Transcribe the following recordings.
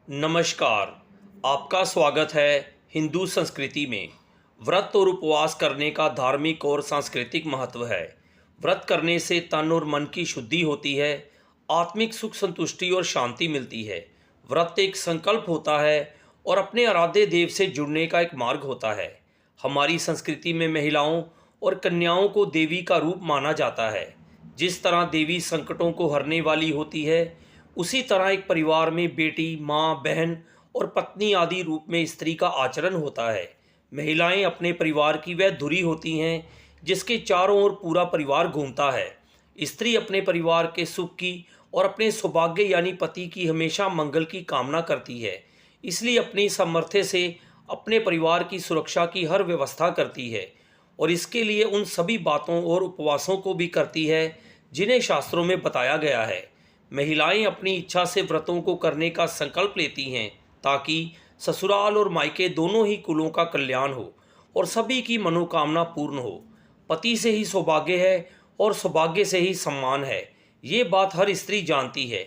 नमस्कार। आपका स्वागत है हिंदू संस्कृति में। व्रत और उपवास करने का धार्मिक और सांस्कृतिक महत्व है। व्रत करने से तन और मन की शुद्धि होती है, आत्मिक सुख संतुष्टि और शांति मिलती है। व्रत एक संकल्प होता है और अपने आराध्य देव से जुड़ने का एक मार्ग होता है। हमारी संस्कृति में महिलाओं और कन्याओं को देवी का रूप माना जाता है। जिस तरह देवी संकटों को हरने वाली होती है, उसी तरह एक परिवार में बेटी, माँ, बहन और पत्नी आदि रूप में स्त्री का आचरण होता है। महिलाएं अपने परिवार की वह धुरी होती हैं जिसके चारों ओर पूरा परिवार घूमता है। स्त्री अपने परिवार के सुख की और अपने सौभाग्य यानी पति की हमेशा मंगल की कामना करती है, इसलिए अपनी सामर्थ्य से अपने परिवार की सुरक्षा की हर व्यवस्था करती है और इसके लिए उन सभी बातों और उपवासों को भी करती है जिन्हें शास्त्रों में बताया गया है। महिलाएं अपनी इच्छा से व्रतों को करने का संकल्प लेती हैं ताकि ससुराल और मायके दोनों ही कुलों का कल्याण हो और सभी की मनोकामना पूर्ण हो। पति से ही सौभाग्य है और सौभाग्य से ही सम्मान है, ये बात हर स्त्री जानती है।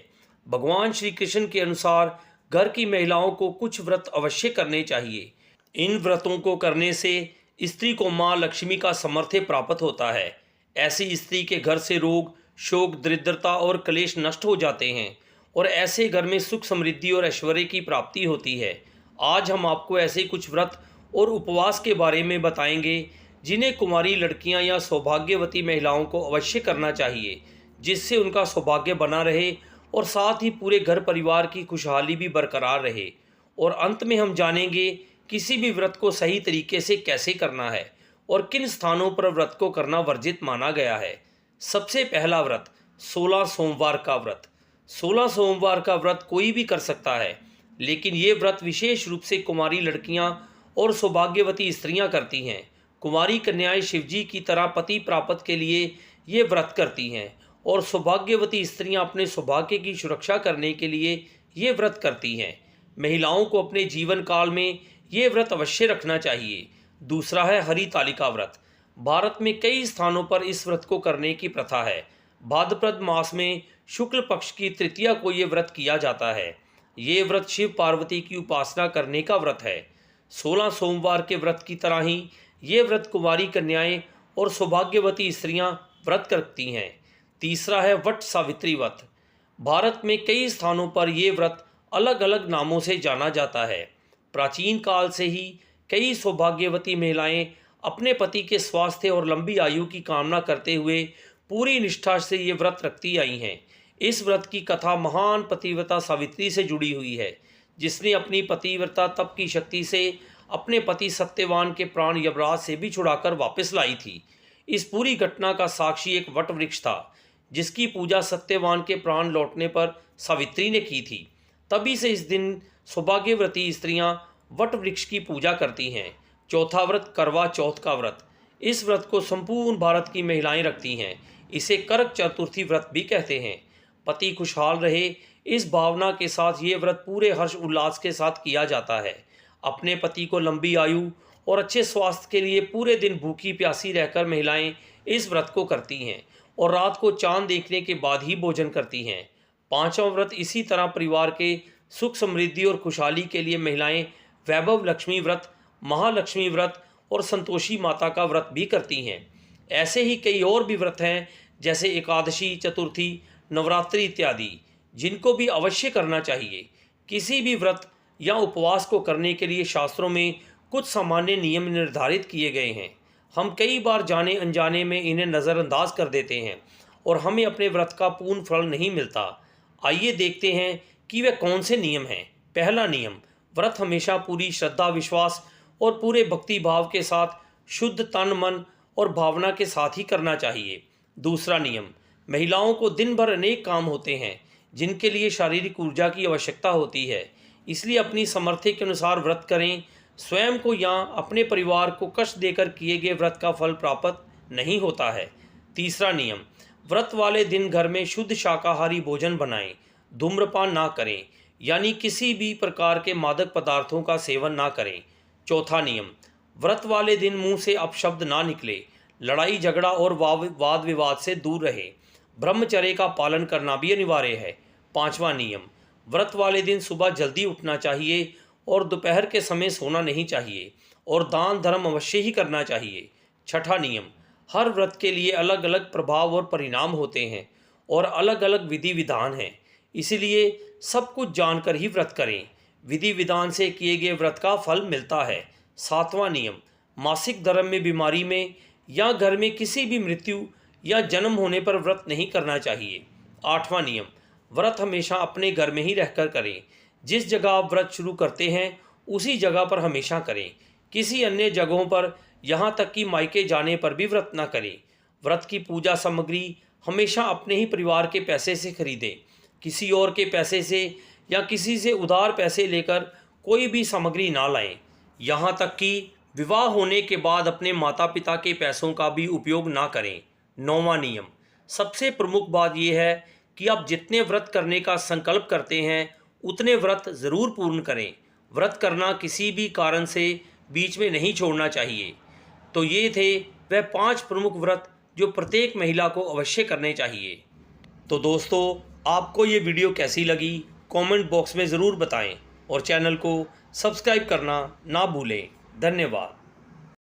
भगवान श्री कृष्ण के अनुसार घर की महिलाओं को कुछ व्रत अवश्य करने चाहिए। इन व्रतों को करने से स्त्री को माँ लक्ष्मी का सामर्थ्य प्राप्त होता है। ऐसी स्त्री के घर से रोग, शोक, दरिद्रता और क्लेश नष्ट हो जाते हैं और ऐसे घर में सुख, समृद्धि और ऐश्वर्य की प्राप्ति होती है। आज हम आपको ऐसे कुछ व्रत और उपवास के बारे में बताएंगे जिन्हें कुमारी लड़कियां या सौभाग्यवती महिलाओं को अवश्य करना चाहिए, जिससे उनका सौभाग्य बना रहे और साथ ही पूरे घर परिवार की खुशहाली भी बरकरार रहे। और अंत में हम जानेंगे किसी भी व्रत को सही तरीके से कैसे करना है और किन स्थानों पर व्रत को करना वर्जित माना गया है। सबसे पहला व्रत 16 सोमवार का व्रत। 16 सोमवार का व्रत कोई भी कर सकता है, लेकिन ये व्रत विशेष रूप से कुमारी लड़कियां और सौभाग्यवती स्त्रियां करती हैं। कुमारी कन्याएं शिवजी की तरह पति प्राप्त के लिए ये व्रत करती हैं और सौभाग्यवती स्त्रियां अपने सौभाग्य की सुरक्षा करने के लिए ये व्रत करती हैं। महिलाओं को अपने जीवन काल में ये व्रत अवश्य रखना चाहिए। दूसरा है हरितालिका व्रत। भारत में कई स्थानों पर इस व्रत को करने की प्रथा है। भाद्रपद मास में शुक्ल पक्ष की तृतीया को ये व्रत किया जाता है। ये व्रत शिव पार्वती की उपासना करने का व्रत है। 16 सोमवार के व्रत की तरह ही ये व्रत कुमारी कन्याएं और सौभाग्यवती स्त्रियां व्रत करती हैं। तीसरा है वट सावित्री व्रत। भारत में कई स्थानों पर ये व्रत अलग अलग नामों से जाना जाता है। प्राचीन काल से ही कई सौभाग्यवती महिलाएं अपने पति के स्वास्थ्य और लंबी आयु की कामना करते हुए पूरी निष्ठा से ये व्रत रखती आई हैं। इस व्रत की कथा महान पतिव्रता सावित्री से जुड़ी हुई है, जिसने अपनी पतिव्रता तप की शक्ति से अपने पति सत्यवान के प्राण यमराज से भी छुड़ाकर वापस लाई थी। इस पूरी घटना का साक्षी एक वट वृक्ष था, जिसकी पूजा सत्यवान के प्राण लौटने पर सावित्री ने की थी। तभी से इस दिन सौभाग्यवती स्त्रियां वट वृक्ष की पूजा करती हैं। चौथा व्रत करवा चौथ का व्रत। इस व्रत को संपूर्ण भारत की महिलाएं रखती हैं। इसे करक चतुर्थी व्रत भी कहते हैं। पति खुशहाल रहे, इस भावना के साथ ये व्रत पूरे हर्ष उल्लास के साथ किया जाता है। अपने पति को लंबी आयु और अच्छे स्वास्थ्य के लिए पूरे दिन भूखी प्यासी रहकर महिलाएं इस व्रत को करती हैं और रात को चांद देखने के बाद ही भोजन करती हैं। पांचवा व्रत इसी तरह परिवार के सुख, समृद्धि और खुशहाली के लिए महिलाएं वैभव लक्ष्मी व्रत, महालक्ष्मी व्रत और संतोषी माता का व्रत भी करती हैं। ऐसे ही कई और भी व्रत हैं, जैसे एकादशी, चतुर्थी, नवरात्रि इत्यादि, जिनको भी अवश्य करना चाहिए। किसी भी व्रत या उपवास को करने के लिए शास्त्रों में कुछ सामान्य नियम निर्धारित किए गए हैं। हम कई बार जाने अनजाने में इन्हें नज़रअंदाज कर देते हैं और हमें अपने व्रत का पूर्ण फल नहीं मिलता। आइए देखते हैं कि वे कौन से नियम हैं। पहला नियम, व्रत हमेशा पूरी श्रद्धा, विश्वास और पूरे भक्ति भाव के साथ शुद्ध तन, मन और भावना के साथ ही करना चाहिए। दूसरा नियम, महिलाओं को दिन भर अनेक काम होते हैं जिनके लिए शारीरिक ऊर्जा की आवश्यकता होती है, इसलिए अपनी सामर्थ्य के अनुसार व्रत करें। स्वयं को या अपने परिवार को कष्ट देकर किए गए व्रत का फल प्राप्त नहीं होता है। तीसरा नियम, व्रत वाले दिन घर में शुद्ध शाकाहारी भोजन बनाएं, धूम्रपान ना करें, यानी किसी भी प्रकार के मादक पदार्थों का सेवन ना करें। चौथा नियम, व्रत वाले दिन मुंह से अपशब्द ना निकले, लड़ाई झगड़ा और वाद विवाद से दूर रहे। ब्रह्मचर्य का पालन करना भी अनिवार्य है। पांचवा नियम, व्रत वाले दिन सुबह जल्दी उठना चाहिए और दोपहर के समय सोना नहीं चाहिए और दान धर्म अवश्य ही करना चाहिए। छठा नियम, हर व्रत के लिए अलग अलग प्रभाव और परिणाम होते हैं और अलग अलग विधि विधान हैं, इसलिए सब कुछ जानकर ही व्रत करें। विधि विधान से किए गए व्रत का फल मिलता है। सातवां नियम, मासिक धर्म में, बीमारी में या घर में किसी भी मृत्यु या जन्म होने पर व्रत नहीं करना चाहिए। आठवां नियम, व्रत हमेशा अपने घर में ही रहकर करें। जिस जगह आप व्रत शुरू करते हैं उसी जगह पर हमेशा करें। किसी अन्य जगहों पर, यहाँ तक कि मायके जाने पर भी व्रत न करें। व्रत की पूजा सामग्री हमेशा अपने ही परिवार के पैसे से खरीदें। किसी और के पैसे से या किसी से उधार पैसे लेकर कोई भी सामग्री ना लाएं। यहाँ तक कि विवाह होने के बाद अपने माता पिता के पैसों का भी उपयोग ना करें। नौवां नियम, सबसे प्रमुख बात यह है कि आप जितने व्रत करने का संकल्प करते हैं उतने व्रत ज़रूर पूर्ण करें। व्रत करना किसी भी कारण से बीच में नहीं छोड़ना चाहिए। तो ये थे वह 5 प्रमुख व्रत जो प्रत्येक महिला को अवश्य करने चाहिए। तो दोस्तों, आपको ये वीडियो कैसी लगी कमेंट बॉक्स में ज़रूर बताएं और चैनल को सब्सक्राइब करना ना भूलें। धन्यवाद।